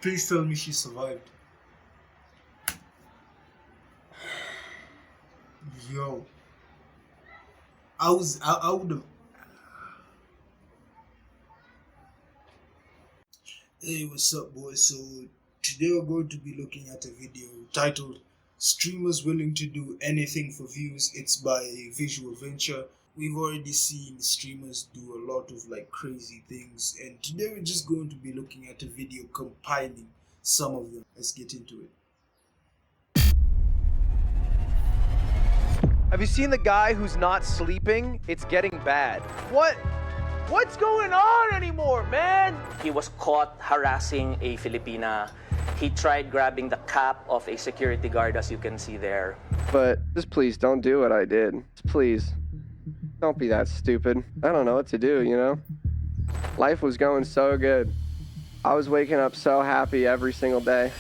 Please tell me she survived. Yo. I would have. Hey, what's up, boys? So today we're going to be looking at a video titled "Streamers Willing to Do Anything for Views." It's by Visual Venture. We've already seen streamers do a lot of like crazy things, and today we're just going to be looking at a video compiling some of them. Let's get into it. Have you seen the guy who's not sleeping? It's getting bad. What's going on anymore, man? He was caught harassing a Filipina. He tried grabbing the cap of a security guard, as you can see there. But just please don't do what I did. Please. Don't be that stupid. I don't know what to do, you know? Life was going so good. I was waking up so happy every single day.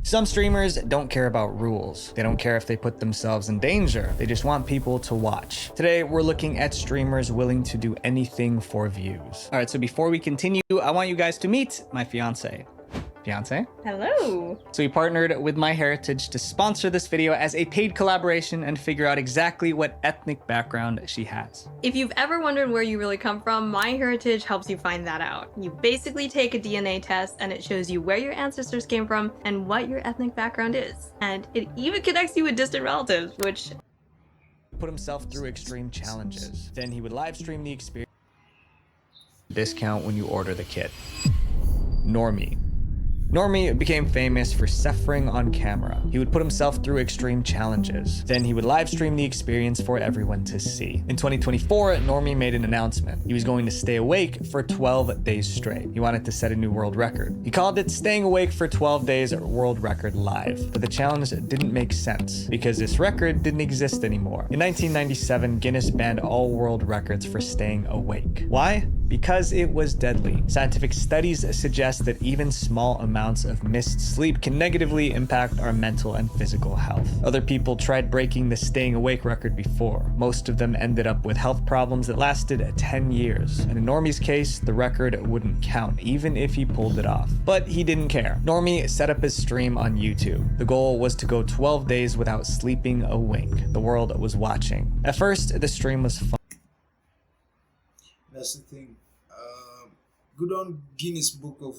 Some streamers don't care about rules. They don't care if they put themselves in danger. They just want people to watch. Today, we're looking at streamers willing to do anything for views. All right, so before we continue, I want you guys to meet my fiance. Fiance? Hello. So we partnered with MyHeritage to sponsor this video as a paid collaboration and figure out exactly what ethnic background she has. If you've ever wondered where you really come from, MyHeritage helps you find that out. You basically take a DNA test and it shows you where your ancestors came from and what your ethnic background is. And it even connects you with distant relatives, which... Put himself through extreme challenges. Then he would live stream the experience. Discount when you order the kit. Norme. Norme became famous for suffering on camera. He would put himself through extreme challenges. Then he would live stream the experience for everyone to see. In 2024, Norme made an announcement. He was going to stay awake for 12 days straight. He wanted to set a new world record. He called it Staying Awake for 12 Days World Record Live. But the challenge didn't make sense because this record didn't exist anymore. In 1997, Guinness banned all world records for staying awake. Why? Because it was deadly. Scientific studies suggest that even small amounts of missed sleep can negatively impact our mental and physical health. Other people tried breaking the staying awake record before. Most of them ended up with health problems that lasted 10 years. And in Norme's case, the record wouldn't count, even if he pulled it off. But he didn't care. Norme set up his stream on YouTube. The goal was to go 12 days without sleeping a wink. The world was watching. At first, the stream was fun. That's the thing. Good on Guinness Book of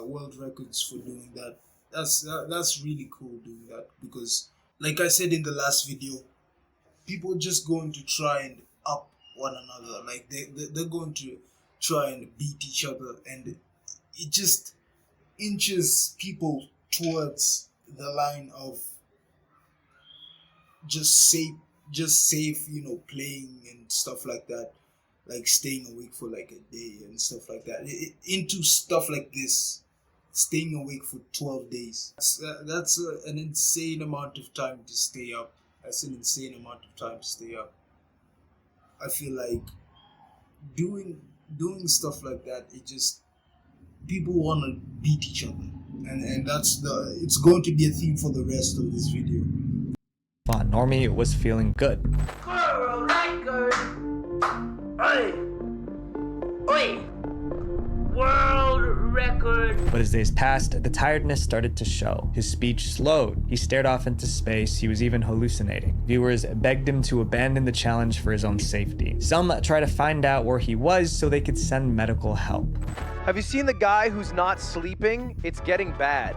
World Records for doing that. That's really cool doing that, because like I said in the last video, people just going to try and up one another. Like they're going to try and beat each other, and it just inches people towards the line of just safe, you know, playing and stuff like that. Like staying awake for like a day and stuff like that. Into stuff like this, staying awake for 12 days. That's an insane amount of time to stay up. That's an insane amount of time to stay up. I feel like doing stuff like that, it just, people want to beat each other. And it's going to be a theme for the rest of this video. Fun. Norme was feeling good. World record! Oi! Oi! World record! But as days passed, the tiredness started to show. His speech slowed. He stared off into space. He was even hallucinating. Viewers begged him to abandon the challenge for his own safety. Some tried to find out where he was so they could send medical help. Have you seen the guy who's not sleeping? It's getting bad.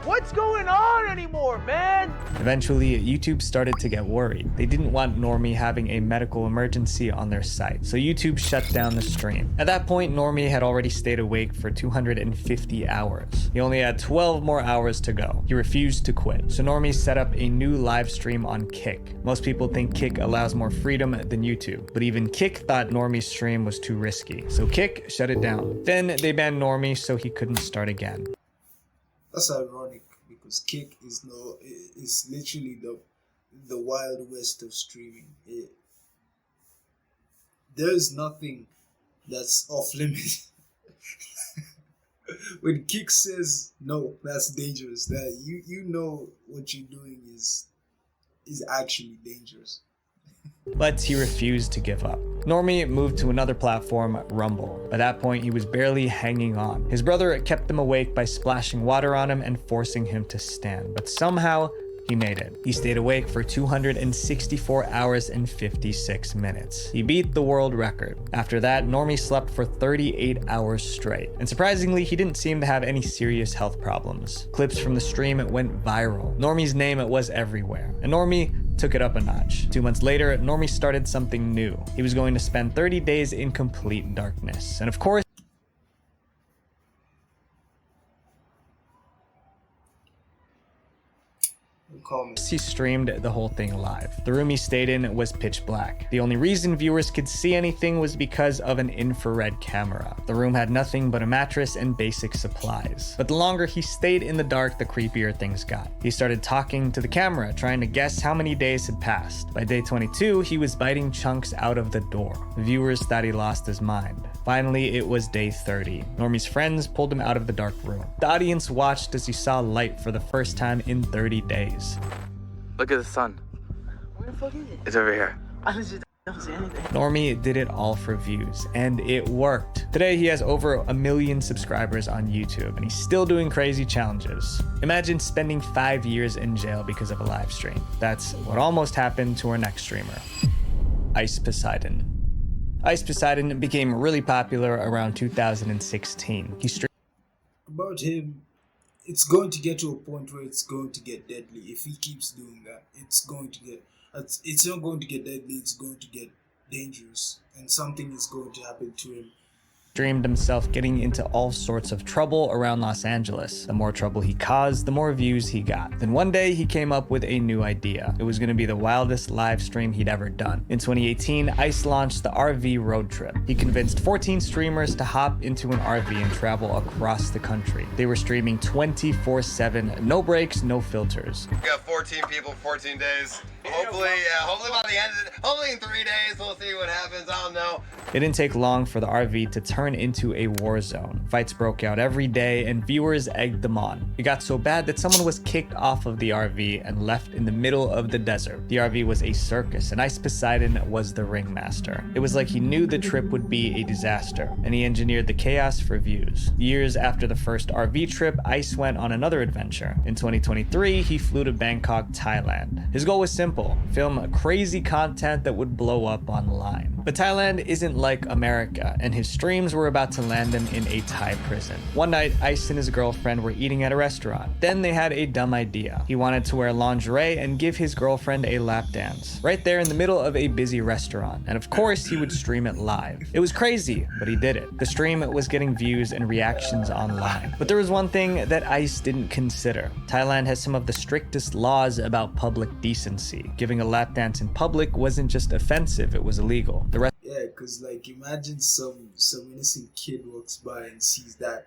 What's going on anymore, man? Eventually, YouTube started to get worried. They didn't want Norme having a medical emergency on their site, so YouTube shut down the stream. At that point, Norme had already stayed awake for 250 hours. He only had 12 more hours to go. He refused to quit, so Norme set up a new live stream on Kick. Most people think Kick allows more freedom than YouTube, but even Kick thought Norme's stream was too risky, so Kick shut it down. Then they banned Norme so he couldn't start again. That's ironic, because Kick is literally the Wild West of streaming. There's nothing that's off limit. When Kick says no, that's dangerous. That you know what you're doing is actually dangerous. But he refused to give up. Norme moved to another platform, Rumble. By that point, he was barely hanging on. His brother kept him awake by splashing water on him and forcing him to stand, but somehow he made it. He stayed awake for 264 hours and 56 minutes. He beat the world record. After that, Norme slept for 38 hours straight. And surprisingly, he didn't seem to have any serious health problems. Clips from the stream went viral. Norme's name was everywhere. And Norme took it up a notch. 2 months later, Norme started something new. He was going to spend 30 days in complete darkness. And of course, he streamed the whole thing live. The room he stayed in was pitch black. The only reason viewers could see anything was because of an infrared camera. The room had nothing but a mattress and basic supplies. But the longer he stayed in the dark, the creepier things got. He started talking to the camera, trying to guess how many days had passed. By day 22, he was biting chunks out of the door. The viewers thought he lost his mind. Finally, it was day 30. Norme's friends pulled him out of the dark room. The audience watched as he saw light for the first time in 30 days. Look at the sun. Where the fuck is it? It's over here. I legit don't see anything. Norme did it all for views, and it worked. Today, he has over 1 million subscribers on YouTube, and he's still doing crazy challenges. Imagine spending 5 years in jail because of a live stream. That's what almost happened to our next streamer, Ice Poseidon. Ice Poseidon became really popular around 2016. He streamed About him, it's going to get to a point where it's going to get deadly. If he keeps doing that, it's not going to get deadly, it's going to get dangerous, and something is going to happen to him. Streamed himself getting into all sorts of trouble around Los Angeles. The more trouble he caused, the more views he got. Then one day he came up with a new idea. It was going to be the wildest live stream he'd ever done. In 2018, Ice launched the RV road trip. He convinced 14 streamers to hop into an RV and travel across the country. They were streaming 24/7, no breaks, no filters. We got 14 people, 14 days. Hopefully by the end of it, hopefully in 3 days, we'll see what happens. I don't know. It didn't take long for the RV to turn into a war zone. Fights broke out every day and viewers egged them on. It got so bad that someone was kicked off of the RV and left in the middle of the desert. The RV was a circus and Ice Poseidon was the ringmaster. It was like he knew the trip would be a disaster and he engineered the chaos for views. Years after the first RV trip, Ice went on another adventure. In 2023, he flew to Bangkok, Thailand. His goal was simple: film crazy content that would blow up online. But Thailand isn't like America, and his streams were about to land him in a Thai prison. One night, Ice and his girlfriend were eating at a restaurant. Then they had a dumb idea. He wanted to wear lingerie and give his girlfriend a lap dance, right there in the middle of a busy restaurant. And of course, he would stream it live. It was crazy, but he did it. The stream was getting views and reactions online. But there was one thing that Ice didn't consider. Thailand has some of the strictest laws about public decency. Giving a lap dance in public wasn't just offensive, it was illegal. Yeah, because like imagine some innocent kid walks by and sees that.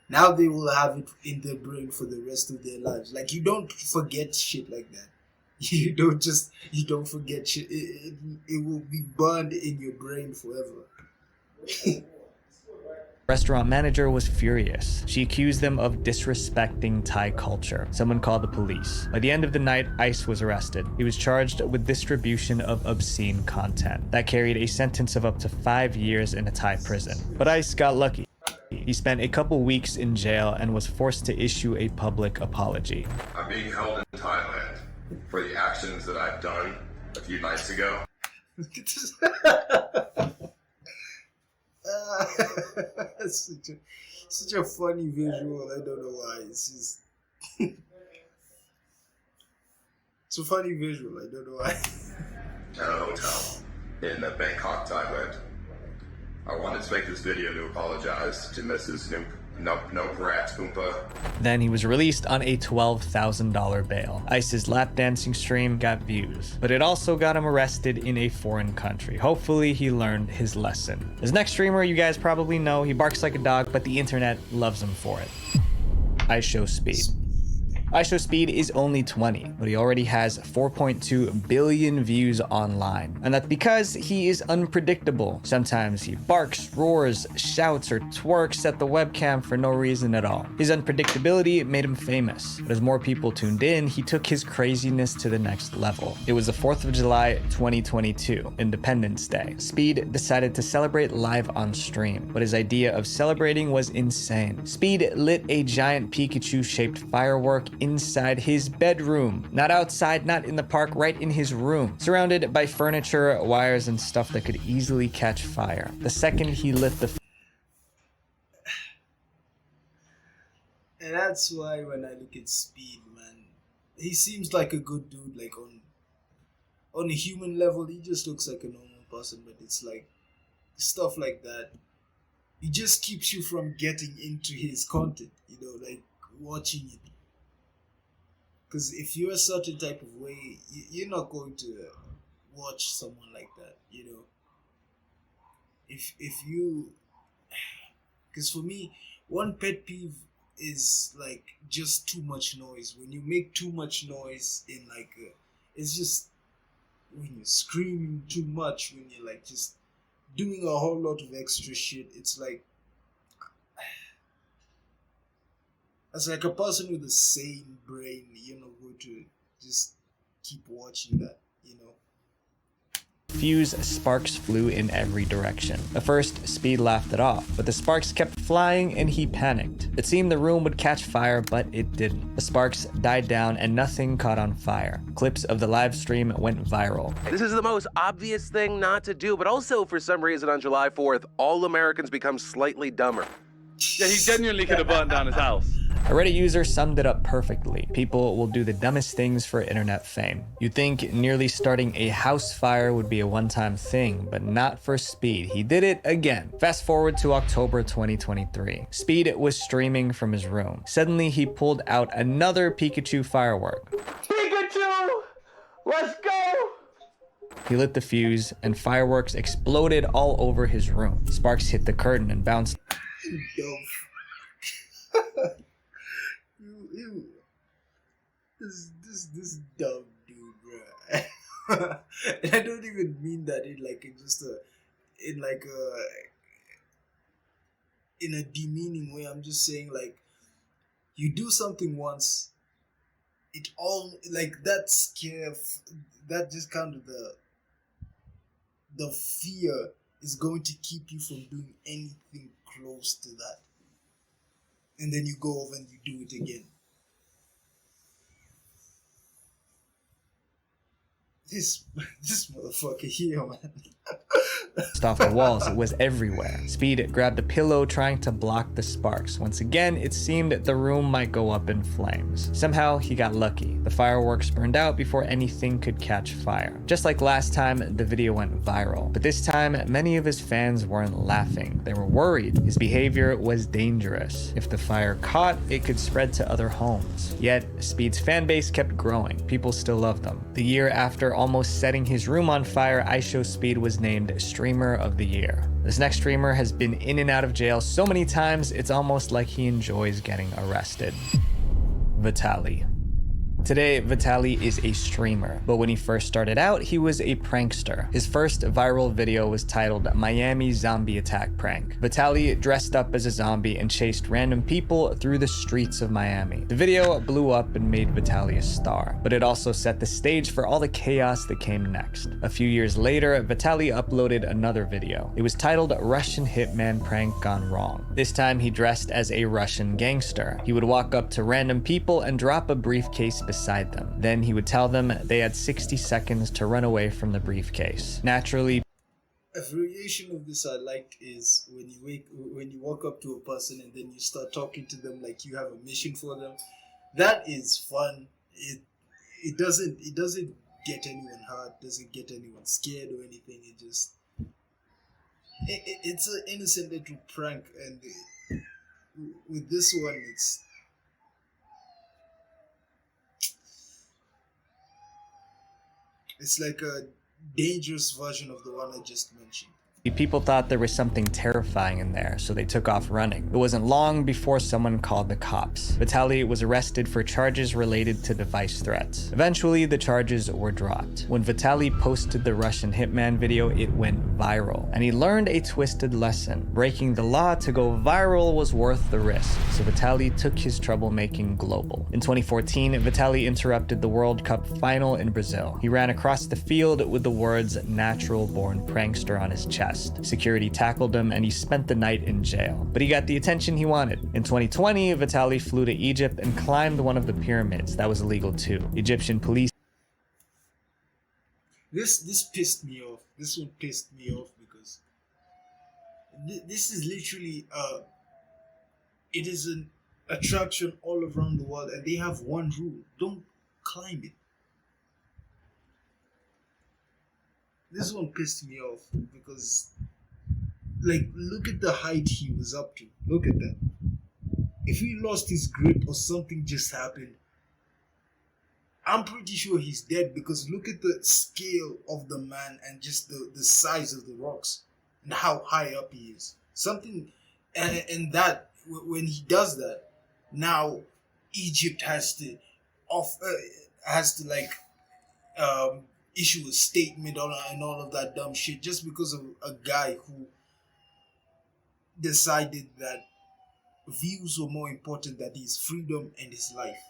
Now they will have it in their brain for the rest of their lives. Like, you don't forget shit like that. You don't forget shit. It will be burned in your brain forever. Restaurant manager was furious. She accused them of disrespecting Thai culture. Someone called the police. By the end of the night, Ice was arrested. He was charged with distribution of obscene content. That carried a sentence of up to 5 years in a Thai prison. But Ice got lucky. He spent a couple weeks in jail and was forced to issue a public apology. I'm being held in Thailand for the actions that I've done a few nights ago. Such a funny visual. I don't know why. It's just it's a funny visual. I don't know why. At a hotel in Bangkok, Thailand. I wanted to make this video to apologize to Mrs. No Brat Oompa. Then he was released on a $12,000 bail. Ice's lap dancing stream got views, but it also got him arrested in a foreign country. Hopefully he learned his lesson. His next streamer, you guys probably know, he barks like a dog, but the internet loves him for it. Ice Show Speed. iShowSpeed is only 20, but he already has 4.2 billion views online. And that's because he is unpredictable. Sometimes he barks, roars, shouts, or twerks at the webcam for no reason at all. His unpredictability made him famous, but as more people tuned in, he took his craziness to the next level. It was the 4th of July, 2022, Independence Day. Speed decided to celebrate live on stream, but his idea of celebrating was insane. Speed lit a giant Pikachu-shaped firework inside his bedroom. Not outside, not in the park, right in his room. Surrounded by furniture, wires, and stuff that could easily catch fire. The second he lit the And that's why when I look at Speed, man, he seems like a good dude. Like on a human level, he just looks like a normal person. But it's like stuff like that. It just keeps you from getting into his content. You know, like watching it. Because if you're a certain type of way, you're not going to watch someone like that. You know. If you, because for me, one pet peeve is like just too much noise. When you make too much noise in like it's just when you're screaming too much, when you're like just doing a whole lot of extra shit. It's like as like a person with a sane brain, you're not going to just keep watching that, you know. fuse, sparks flew in every direction. At first, Speed laughed it off, but the sparks kept flying and he panicked. It seemed the room would catch fire, but it didn't. The sparks died down and nothing caught on fire. Clips of the live stream went viral. This is the most obvious thing not to do, but also for some reason on July 4th, all Americans become slightly dumber. Yeah, he genuinely could have burned down his house. A Reddit user summed it up perfectly. People will do the dumbest things for internet fame. You'd think nearly starting a house fire would be a one-time thing, but not for Speed. He did it again. Fast forward to October 2023. Speed was streaming from his room. Suddenly, he pulled out another Pikachu firework. Pikachu! Let's go! He lit the fuse, and fireworks exploded all over his room. Sparks hit the curtain and bounced. This dumb dude, bro. And I don't even mean that in a demeaning way. I'm just saying, like, you do something once, it all like that scare, that just kind of the fear is going to keep you from doing anything close to that. And then you go over and you do it again. This motherfucker here, man. Off the walls, it was everywhere. Speed grabbed a pillow trying to block the sparks. Once again, it seemed the room might go up in flames. Somehow, he got lucky. The fireworks burned out before anything could catch fire. Just like last time, the video went viral. But this time, many of his fans weren't laughing. They were worried. His behavior was dangerous. If the fire caught, it could spread to other homes. Yet, Speed's fan base kept growing. People still loved them. The year after almost setting his room on fire, iShowSpeed was named Streamer of the Year. This next streamer has been in and out of jail so many times, it's almost like he enjoys getting arrested. Vitali. Today, Vitali is a streamer, but when he first started out, he was a prankster. His first viral video was titled Miami Zombie Attack Prank. Vitali dressed up as a zombie and chased random people through the streets of Miami. The video blew up and made Vitali a star, but it also set the stage for all the chaos that came next. A few years later, Vitali uploaded another video. It was titled Russian Hitman Prank Gone Wrong. This time, he dressed as a Russian gangster. He would walk up to random people and drop a briefcase beside them. Then he would tell them they had 60 seconds to run away from the briefcase. Naturally, a variation of this I liked is when you walk up to a person and then you start talking to them like you have a mission for them. That is fun. It doesn't get anyone hurt, doesn't get anyone scared or anything. It's an innocent little prank, and with this one it's like a dangerous version of the one I just mentioned. People thought there was something terrifying in there, so they took off running. It wasn't long before someone called the cops. Vitali was arrested for charges related to device threats. Eventually, the charges were dropped. When Vitali posted the Russian hitman video, it went viral, and he learned a twisted lesson. Breaking the law to go viral was worth the risk, so Vitali took his troublemaking global. In 2014, Vitali interrupted the World Cup final in Brazil. He ran across the field with the words "natural-born prankster" on his chest. Security tackled him and he spent the night in jail. But he got the attention he wanted. In 2020, Vitali flew to Egypt and climbed one of the pyramids. That was illegal too. Egyptian police. This pissed me off. This one pissed me off because this is literally it is an attraction all around the world, and they have one rule: don't climb it. This one pissed me off because, like, look at the height he was up to. Look at that. If he lost his grip or something just happened, I'm pretty sure he's dead, because look at the scale of the man and just the size of the rocks and how high up he is. Something, and that, when he does that, now Egypt has to issue a statement and all of that dumb shit, just because of a guy who decided that views were more important than his freedom and his life.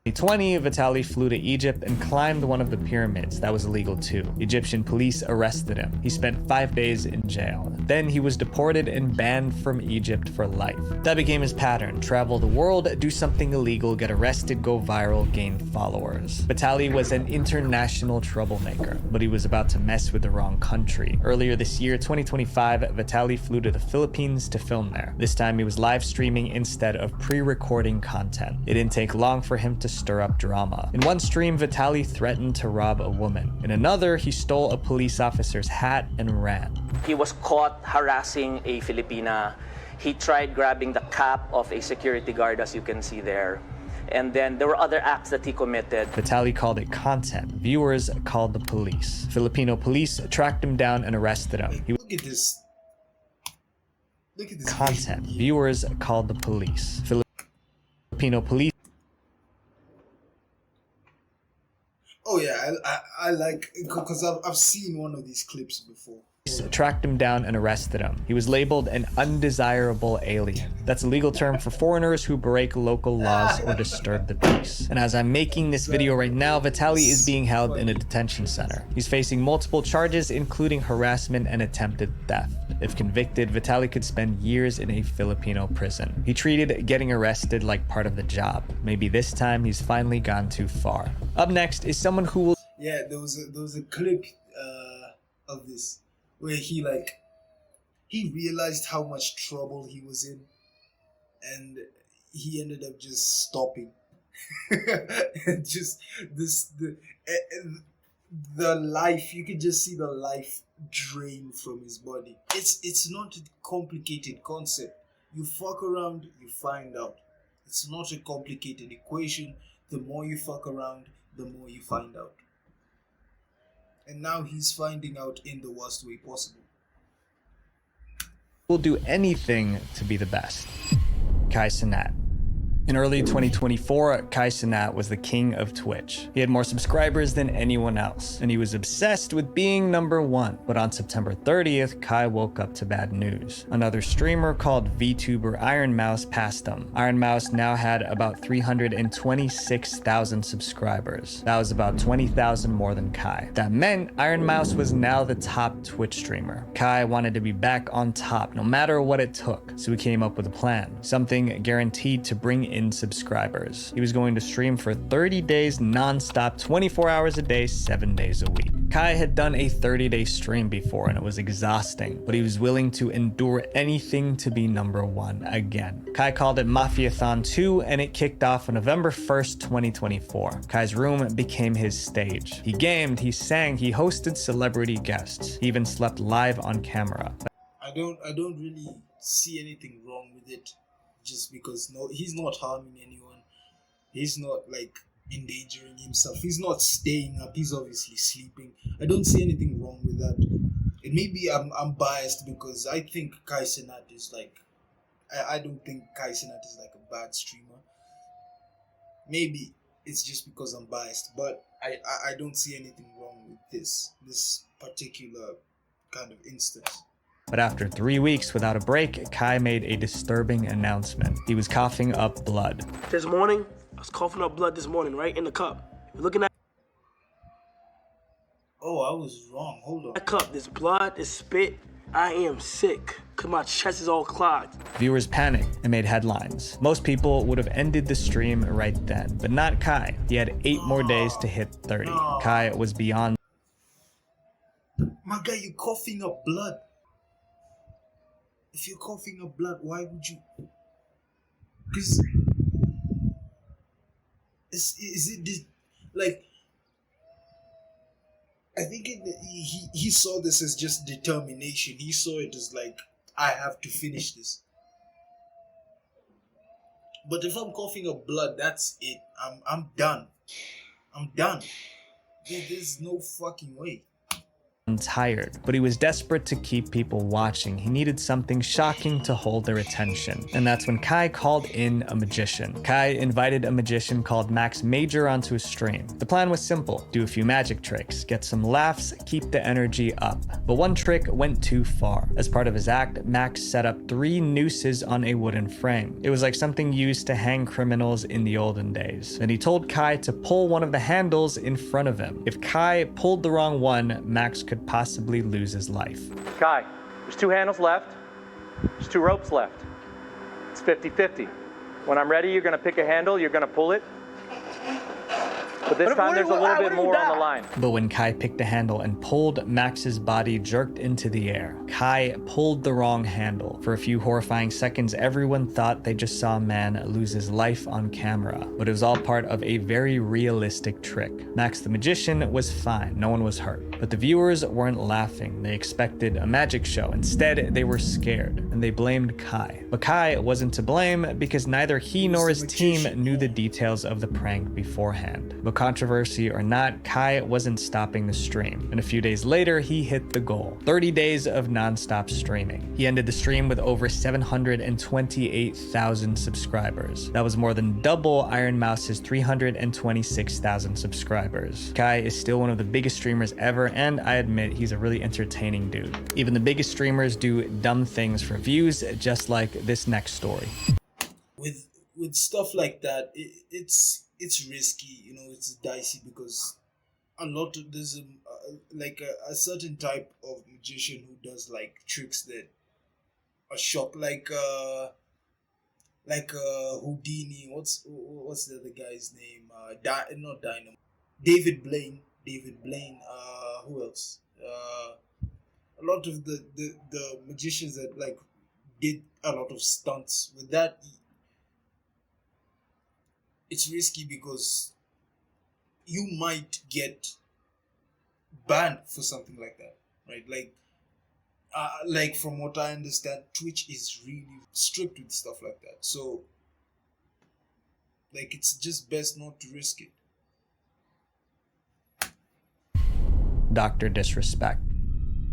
2020, Vitali flew to Egypt and climbed one of the pyramids. That was illegal too. Egyptian police arrested him. He spent 5 days in jail. Then he was deported and banned from Egypt for life. That became his pattern: travel the world, do something illegal, get arrested, go viral, gain followers. Vitali was an international troublemaker, but he was about to mess with the wrong country. Earlier this year, 2025, Vitali flew to the Philippines to film there. This time he was live streaming instead of pre-recording content. It didn't take long for him to stir up drama. In one stream, Vitali threatened to rob a woman. In another, he stole a police officer's hat and ran. He was caught harassing a Filipina. He tried grabbing the cap of a security guard, as you can see there. And then there were other acts that he committed. Vitali called it content. Viewers called the police. Filipino police tracked him down and arrested him. Look at this. Look at this. Content. Viewers called the police. Filipino police. Oh yeah, I like, because I've seen one of these clips before. Tracked him down and arrested him. He was labeled an undesirable alien. That's a legal term for foreigners who break local laws or disturb the peace. And as I'm making this video right now, Vitali is being held in a detention center. He's facing multiple charges, including harassment and attempted theft. If convicted, Vitali could spend years in a Filipino prison. He treated getting arrested like part of the job. Maybe this time he's finally gone too far. Up next is someone who will... Yeah, there was a clip of this where he realized how much trouble he was in, and he ended up just stopping. And just the life, you could just see the life drain from his body. It's not a complicated concept. You fuck around, you find out. It's not a complicated equation. The more you fuck around, the more you find out. And now he's finding out in the worst way possible. Will do anything to be the best. Cenat. In early 2024, Cenat was the king of Twitch. He had more subscribers than anyone else, and he was obsessed with being #1. But on September 30th, Kai woke up to bad news. Another streamer called VTuber Iron Mouse passed him. Iron Mouse now had about 326,000 subscribers. That was about 20,000 more than Kai. That meant Iron Mouse was now the top Twitch streamer. Kai wanted to be back on top, no matter what it took, so he came up with a plan. Something guaranteed to bring in subscribers. He was going to stream for 30 days non-stop, 24 hours a day, 7 days a week. Kai had done a 30-day stream before and it was exhausting, but he was willing to endure anything to be #1 again. Kai called it Mafiathon 2 and it kicked off on November 1st, 2024. Kai's room became his stage. He gamed, he sang, he hosted celebrity guests. He even slept live on camera. I don't really see anything wrong with it. Just because he's not harming anyone, he's not like endangering himself, he's not staying up, he's obviously sleeping. I don't see anything wrong with that. And maybe I'm biased because I think Cenat is like, I don't think Cenat is like a bad streamer. Maybe it's just because I'm biased, but I don't see anything wrong with this particular kind of instance. But after 3 weeks without a break, Kai made a disturbing announcement. He was coughing up blood. This morning, I was coughing up blood this morning, right in the cup. You're looking at Oh, I was wrong. Hold on. that cup, this blood, this spit. I am sick, cause my chest is all clogged. Viewers panicked and made headlines. Most people would have ended the stream right then, but not Kai. He had 8 more days to hit 30. Kai was beyond. My guy, you're coughing up blood. If you're coughing up blood, why would you? Because is it this, like? I think he saw this as just determination. He saw it as like, I have to finish this. But if I'm coughing up blood, that's it. I'm done. I'm done. There's no fucking way. Tired, but he was desperate to keep people watching. He needed something shocking to hold their attention. And that's when Kai called in a magician. Kai invited a magician called Max Major onto his stream. The plan was simple: do a few magic tricks, get some laughs, keep the energy up. But one trick went too far. As part of his act, Max set up 3 nooses on a wooden frame. It was like something used to hang criminals in the olden days. Then he told Kai to pull one of the handles in front of him. If Kai pulled the wrong one, Max could possibly lose his life. Kai, there's 2 handles left. There's 2 ropes left. It's 50-50. When I'm ready, you're gonna pick a handle, you're gonna pull it. But this time there's a little bit more on the line. But when Kai picked a handle and pulled, Max's body jerked into the air. Kai pulled the wrong handle. For a few horrifying seconds, everyone thought they just saw a man lose his life on camera. But it was all part of a very realistic trick. Max the magician was fine, no one was hurt. But the viewers weren't laughing. They expected a magic show. Instead, they were scared, and they blamed Kai. But Kai wasn't to blame because neither he nor his team knew the details of the prank beforehand. But controversy or not, Kai wasn't stopping the stream. And a few days later, he hit the goal: 30 days of non-stop streaming. He ended the stream with over 728,000 subscribers. That was more than double Iron Mouse's 326,000 subscribers. Kai is still one of the biggest streamers ever, and I admit he's a really entertaining dude. Even the biggest streamers do dumb things for views, just like this next story. With stuff like that, it's risky, you know. It's dicey because there's a certain type of magician who does like tricks that are shock, like Houdini. What's the other guy's name? Not Dynamo. David Blaine. Who else? A lot of the magicians that like did a lot of stunts with that. It's risky because you might get banned for something like that, right? Like from what I understand, Twitch is really strict with stuff like that. So, like, it's just best not to risk it. Dr. Disrespect.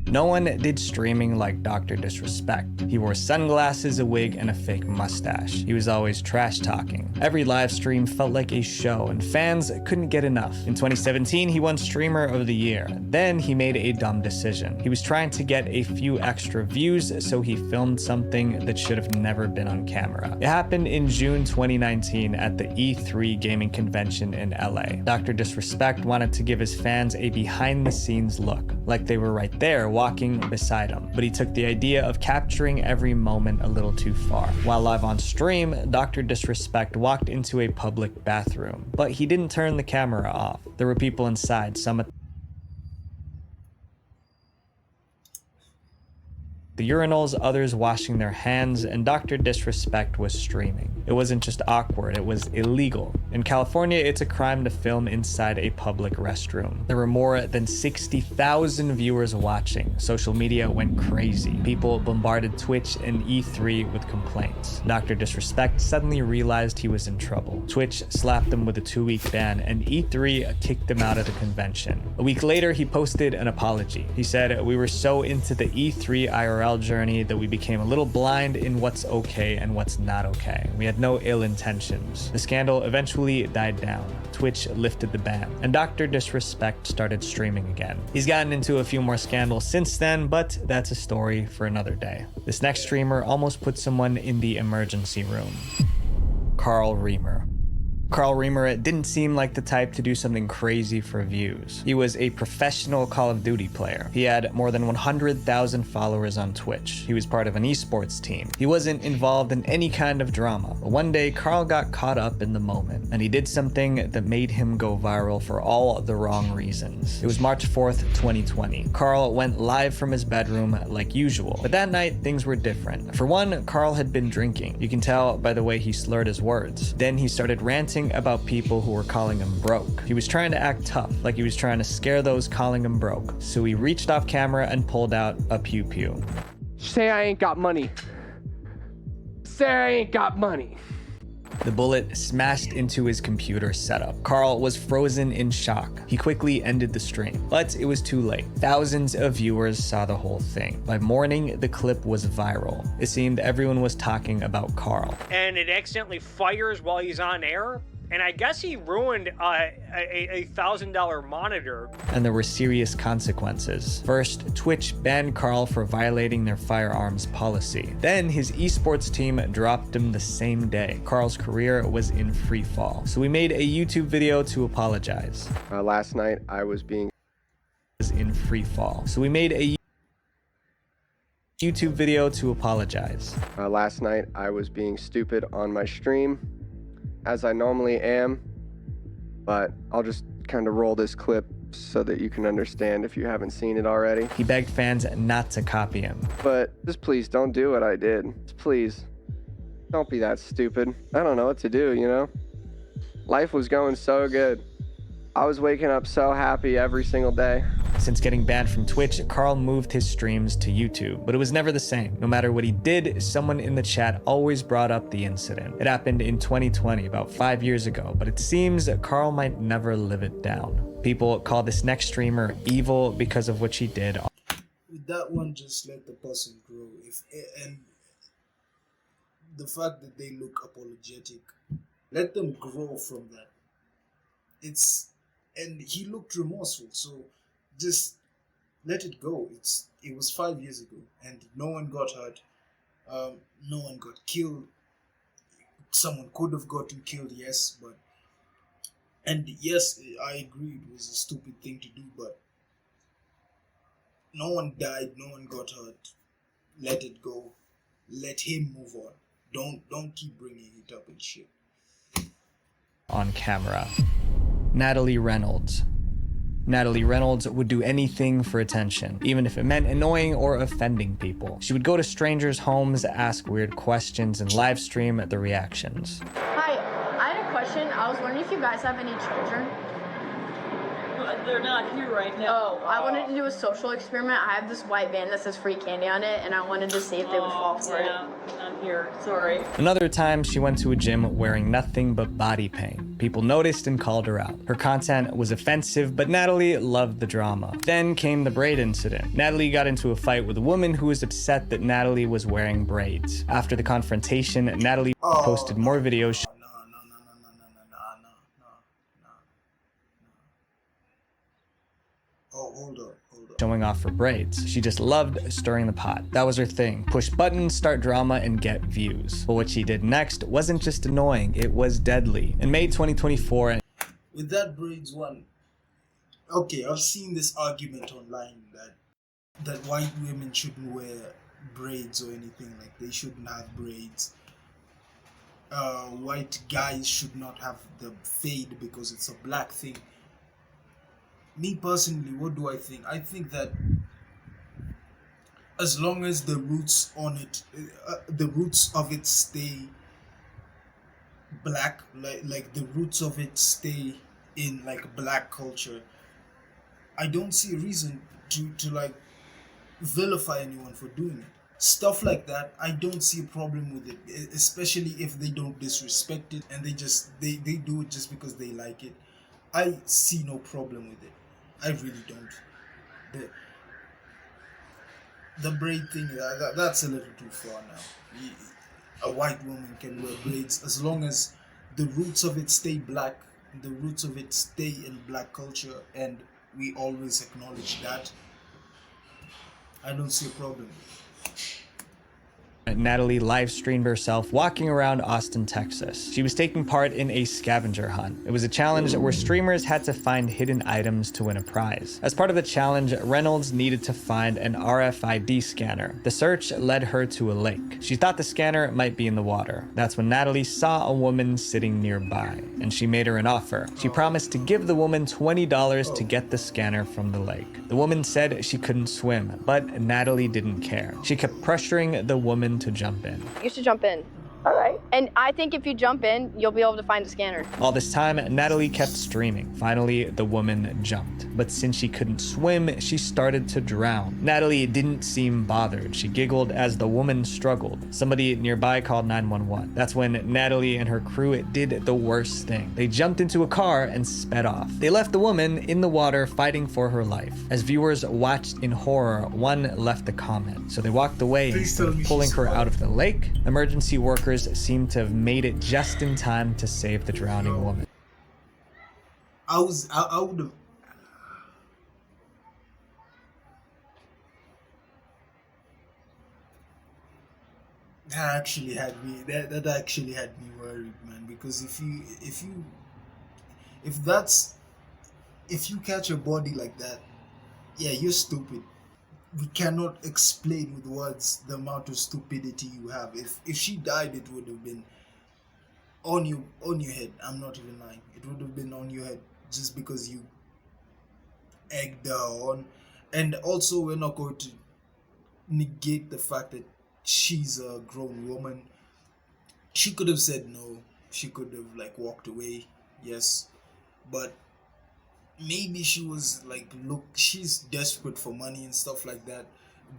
No one did streaming like Dr. Disrespect. He wore sunglasses, a wig, and a fake mustache. He was always trash talking. Every live stream felt like a show, and fans couldn't get enough. In 2017, he won Streamer of the Year. Then he made a dumb decision. He was trying to get a few extra views, so he filmed something that should have never been on camera. It happened in June 2019 at the E3 gaming convention in LA. Dr. Disrespect wanted to give his fans a behind-the-scenes look, like they were right there walking beside him, but he took the idea of capturing every moment a little too far. While live on stream, Dr. Disrespect walked into a public bathroom, but he didn't turn the camera off. There were people inside, some at the urinals, others washing their hands, and Dr. Disrespect was streaming. It wasn't just awkward, it was illegal. In California, it's a crime to film inside a public restroom. There were more than 60,000 viewers watching. Social media went crazy. People bombarded Twitch and E3 with complaints. Dr. Disrespect suddenly realized he was in trouble. Twitch slapped him with a 2-week ban, and E3 kicked him out of the convention. A week later, he posted an apology. He said, "We were so into the E3 IRL journey that we became a little blind in what's okay and what's not okay. We had no ill intentions." The scandal eventually died down. Twitch lifted the ban, and Dr. Disrespect started streaming again. He's gotten into a few more scandals since then, but that's a story for another day. This next streamer almost put someone in the emergency room. Carl Reamer. Carl Reamer didn't seem like the type to do something crazy for views. He was a professional Call of Duty player. He had more than 100,000 followers on Twitch. He was part of an esports team. He wasn't involved in any kind of drama. But one day, Carl got caught up in the moment, and he did something that made him go viral for all the wrong reasons. It was March 4th, 2020. Carl went live from his bedroom like usual, but that night, things were different. For one, Carl had been drinking. You can tell by the way he slurred his words. Then he started ranting about people who were calling him broke. He was trying to act tough, like he was trying to scare those calling him broke. So he reached off camera and pulled out a pew pew. Say I ain't got money. Say I ain't got money. The bullet smashed into his computer setup. Carl was frozen in shock. He quickly ended the stream, but it was too late. Thousands of viewers saw the whole thing. By morning, the clip was viral. It seemed everyone was talking about Carl. And it accidentally fires while he's on air. And I guess he ruined a $1,000 monitor. And there were serious consequences. First, Twitch banned Carl for violating their firearms policy. Then his esports team dropped him the same day. Carl's career was in free fall. So we made a YouTube video to apologize. Last night, I was being in free fall. So we made a YouTube video to apologize. Last night, I was being stupid on my stream, as I normally am, but I'll just kind of roll this clip so that you can understand if you haven't seen it already. He begged fans not to copy him. But just please don't do what I did. Please, don't be that stupid. I don't know what to do, you know? Life was going so good. I was waking up so happy every single day. Since getting banned from Twitch, Carl moved his streams to YouTube, but it was never the same. No matter what he did, someone in the chat always brought up the incident. It happened in 2020, about 5 years ago, but it seems that Carl might never live it down. People call this next streamer evil because of what she did. With that one, just let the person grow. And the fact that they look apologetic, let them grow from that. And he looked remorseful, so just let it go. It was 5 years ago, and no one got hurt. No one got killed. Someone could have gotten killed, yes, and yes, I agree it was a stupid thing to do, but no one died, no one got hurt. Let it go. Let him move on. Don't keep bringing it up and shit. On camera. Natalie Reynolds. Natalie Reynolds would do anything for attention, even if it meant annoying or offending people. She would go to strangers' homes, ask weird questions, and live stream the reactions. Hi, I had a question. I was wondering if you guys have any children. They're not here right now. Oh, I wanted to do a social experiment. I have this white van that says free candy on it, and I wanted to see if they would fall for it. Not here. Sorry. Another time, she went to a gym wearing nothing but body paint. People noticed and called her out. Her content was offensive, but Natalie loved the drama. Then came the braid incident. Natalie got into a fight with a woman who was upset that Natalie was wearing braids. After the confrontation, Natalie posted more videos. Showing off her braids. She just loved stirring the pot. That was her thing. Push buttons, start drama, and get views. But what she did next wasn't just annoying, it was deadly. In May 2024... With that braids one, okay, I've seen this argument online that white women shouldn't wear braids or anything, like they shouldn't have braids. White guys should not have the fade because it's a black thing. Me personally, what do I think? I think that as long as the roots on it, the roots of it stay black, like the roots of it stay in like black culture, I don't see a reason to like vilify anyone for doing it. Stuff like that, I don't see a problem with it, especially if they don't disrespect it and they do it just because they like it. I see no problem with it. I really don't. The braid thing, that's a little too far now. A white woman can wear braids as long as the roots of it stay black, the roots of it stay in black culture, and we always acknowledge that. I don't see a problem. Natalie live streamed herself walking around Austin, Texas. She was taking part in a scavenger hunt. It was a challenge where streamers had to find hidden items to win a prize. As part of the challenge, Reynolds needed to find an RFID scanner. The search led her to a lake. She thought the scanner might be in the water. That's when Natalie saw a woman sitting nearby, and she made her an offer. She promised to give the woman $20 to get the scanner from the lake. The woman said she couldn't swim, but Natalie didn't care. She kept pressuring the woman to jump in. You should jump in. All right. And I think if you jump in, you'll be able to find the scanner. All this time, Natalie kept streaming. Finally, the woman jumped. But since she couldn't swim, she started to drown. Natalie didn't seem bothered. She giggled as the woman struggled. Somebody nearby called 911. That's when Natalie and her crew did the worst thing. They jumped into a car and sped off. They left the woman in the water fighting for her life. As viewers watched in horror, one left a comment. So they walked away instead of pulling her out of the lake. Emergency workers seemed to have made it just in time to save the drowning woman. I would have. That actually had me. That actually had me worried, man. Because if you catch a body like that, yeah, you're stupid. We cannot explain with words the amount of stupidity you have. If she died, it would have been on your head. I'm not even lying. It would have been on your head just because you egged her on. And also, we're not going to negate the fact that she's a grown woman. She could have said no. She could have like walked away. Yes, but maybe she was like, look, she's desperate for money and stuff like that,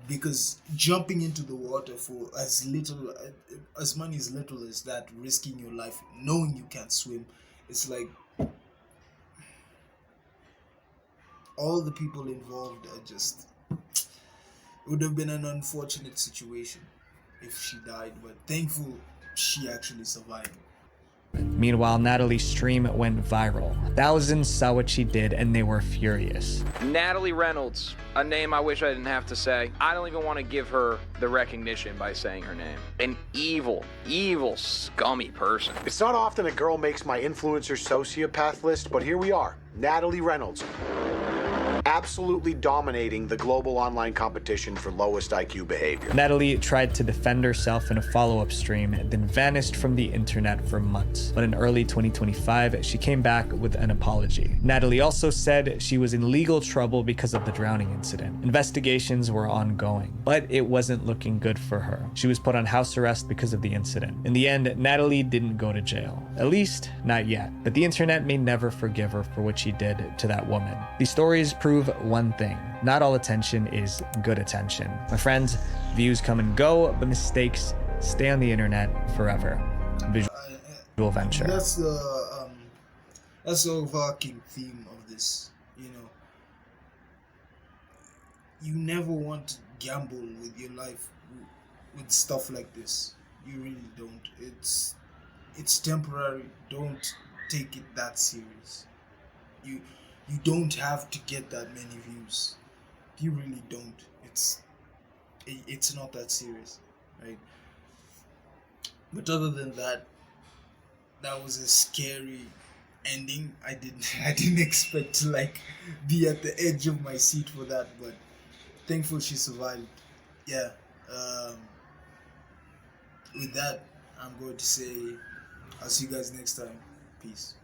because jumping into the water for as money as little as that, risking your life knowing you can't swim, it's like all the people involved are just, it would have been an unfortunate situation if she died, but thankful she actually survived. Meanwhile, Natalie's stream went viral. Thousands saw what she did and they were furious. Natalie Reynolds, a name I wish I didn't have to say. I don't even want to give her the recognition by saying her name. An evil, evil, scummy person. It's not often a girl makes my influencer sociopath list, but here we are. Natalie Reynolds. Absolutely dominating the global online competition for lowest IQ behavior. Natalie tried to defend herself in a follow-up stream, then vanished from the internet for months. But in early 2025, she came back with an apology. Natalie also said she was in legal trouble because of the drowning incident. Investigations were ongoing, but it wasn't looking good for her. She was put on house arrest because of the incident. In the end, Natalie didn't go to jail. At least, not yet. But the internet may never forgive her for what she did to that woman. These stories prove one thing: not all attention is good attention. My friends, views come and go, but mistakes stay on the internet forever. Visual venture. That's the overarching theme of this. You know, you never want to gamble with your life with stuff like this. You really don't. It's temporary. Don't take it that serious. You don't have to get that many views. You really don't. It's not that serious, right? But other than that, that was a scary ending. I didn't expect to like be at the edge of my seat for that, but thankful she survived. Yeah. With that, I'm going to say I'll see you guys next time. Peace.